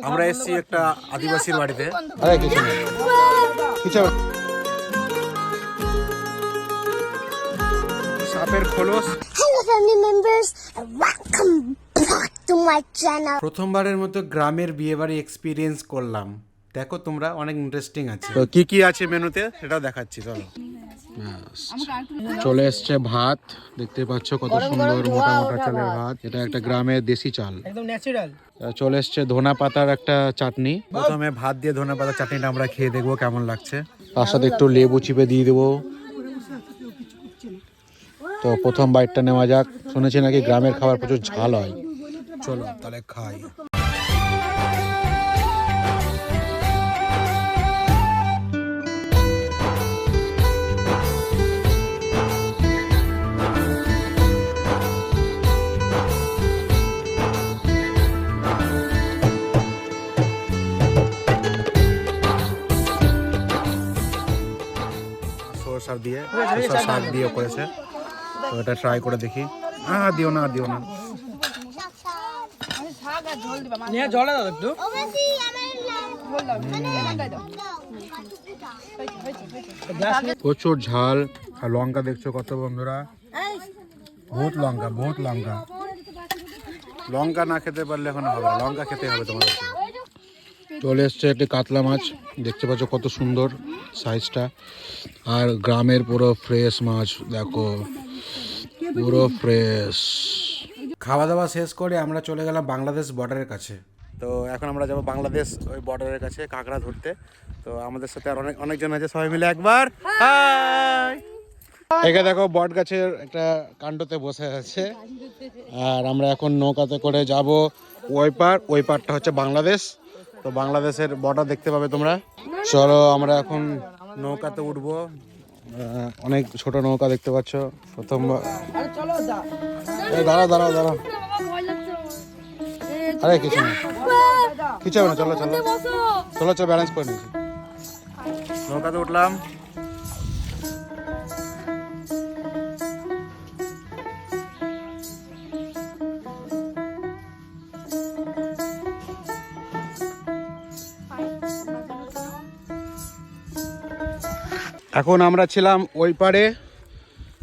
আমরা এসেছি একটা আদিবাসীর বাড়িতে। সাপের খোলস। Hello family members and welcome back to my channel. প্রথমবারের মতো গ্রামের বিয়েবাড়ি এক্সপিরিয়েন্স করলাম। দেখো তোমরা, অনেক ইন্টারেস্টিং আছে। তো কি কি আছে মেনুতে সেটাও দেখাচ্ছি, চলো। চলে এসছে ভাত, দেখতে পাচ্ছ কত সুন্দর মোটা মোটা চালের ভাত। এটা একটা গ্রামের দেশি চাল, একদম ন্যাচারাল। চলে এসছে ধনা পাতার একটা চাটনি। প্রথমে ভাত দিয়ে ধনা পাতার চাটনিটা আমরা খেয়ে দেখবো কেমন লাগছে। তার সাথে একটু লেবু চিপে দিয়ে দেবো। তো প্রথম বাইটটা নেওয়া যাক। শুনেছি নাকি গ্রামের খাবার প্রচুর ঝাল হয়। চলো তাহলে খাই। সরষা দিয়ে, সরষা শাক দিয়ে করেছে। তো এটা ট্রাই করে দেখি। দিও না, দিও না। নিয়ে জলে দাও একটু। প্রচুর ঝাল। আর লঙ্কা দেখছো কত বন্ধুরা, বহুত লঙ্কা, বহুত লঙ্কা। লঙ্কা না খেতে পারলে এখন হবে না, লঙ্কা খেতে হবে তোমাদেরকে। চলে এসছে একটি কাতলা মাছ, দেখতে পাচ্ছ কত সুন্দর সাইজটা। আর গ্রামের পুরো ফ্রেশ মাছ, দেখো পুরো ফ্রেশ। খাওয়া দাওয়া শেষ করে আমরা চলে গেলাম বাংলাদেশ বর্ডারের কাছে। তো এখন আমরা যাবো বাংলাদেশ ওই বর্ডারের কাছে কাঁকড়া ধরতে। তো আমাদের সাথে আর অনেকজন আছে, সবাই মিলে একবার হাই। এখানে দেখো বট গাছের একটা কাণ্ডতে বসে আছে। আর আমরা এখন নৌকাতে করে যাব ওই পারটা হচ্ছে বাংলাদেশ। তো বাংলাদেশের বর্ডার দেখতে পাবে তোমরা। চলো আমরা এখন নৌকাতে উঠবো। অনেক ছোট নৌকা দেখতে পাচ্ছ। প্রথমবার দাঁড়াও দাঁড়াও দাঁড়াও, আরে কিছু না, কিছু হবে না। চলো চলো চলো চলো, ব্যালেন্স করে নিয়েছি। নৌকাতে উঠলাম। এখন আমরা ছিলাম ওই পারে,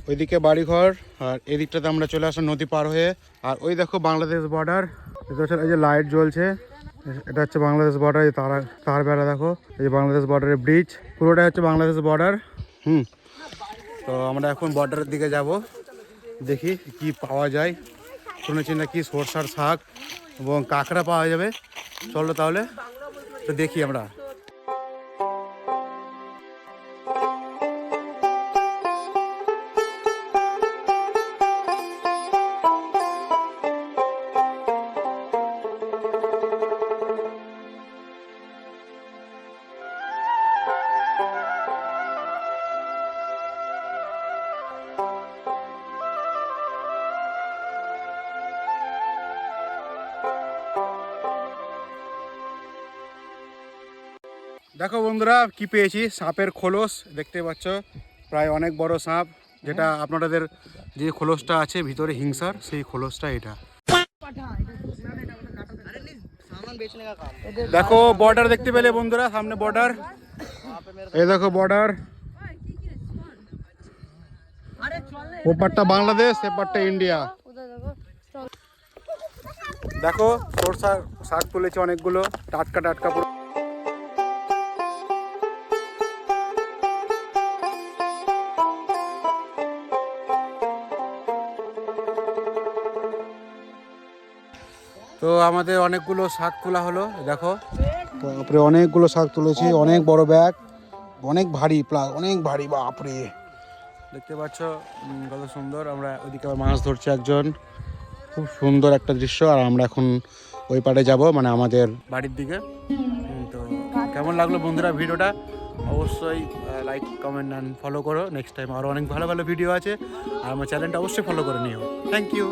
ওইদিকে বাড়িঘর, আর এই দিকটাতে আমরা চলে আসলাম নদী পার হয়ে। আর ওই দেখো বাংলাদেশ বর্ডার, এই যে লাইট জ্বলছে, এটা হচ্ছে বাংলাদেশ বর্ডার। এই তার বেড়া দেখো, এই যে বাংলাদেশ বর্ডারের ব্রিজ, পুরোটা হচ্ছে বাংলাদেশ বর্ডার। তো আমরা এখন বর্ডারের দিকে যাব, দেখি কি পাওয়া যায়। শুনেছি নাকি সরষার শাক এবং কাঁকড়া পাওয়া যাবে। চলো তাহলে তো দেখি আমরা। দেখো বন্ধুরা কি পেয়েছি, সাপের খোলস দেখতে পাচ্ছ। প্রায় অনেক বড় সাপ, যেটা আপনাদের যে খোলসটা আছে ভিতরে হিংসার, সেই খোলসটা এটা। দেখো বর্ডার দেখতে পেলে বন্ধুরা, সামনে বর্ডার। এই দেখো বর্ডার, ওপারটা বাংলাদেশ, এপারটা ইন্ডিয়া। দেখো সরষার শাক তুলেছে অনেকগুলো, টাটকা টাটকা। তো আমাদের অনেকগুলো শাক তোলা হলো, দেখো তারপরে অনেকগুলো শাক তুলেছি। অনেক বড় ব্যাগ, অনেক ভারী, প্লাস অনেক ভারী, বাপরে। দেখতে পাচ্ছ কত সুন্দর। আমরা ওইদিকে মাছ ধরছে একজন, খুব সুন্দর একটা দৃশ্য। আর আমরা এখন ওই পাড়ে যাব, মানে আমাদের বাড়ির দিকে। তো কেমন লাগলো বন্ধুরা ভিডিওটা, অবশ্যই লাইক কমেন্ট অ্যান্ড ফলো করো। নেক্সট টাইম আরও অনেক ভালো ভালো ভিডিও আছে, আর আমার চ্যানেলটা অবশ্যই ফলো করে নিও। Thank you.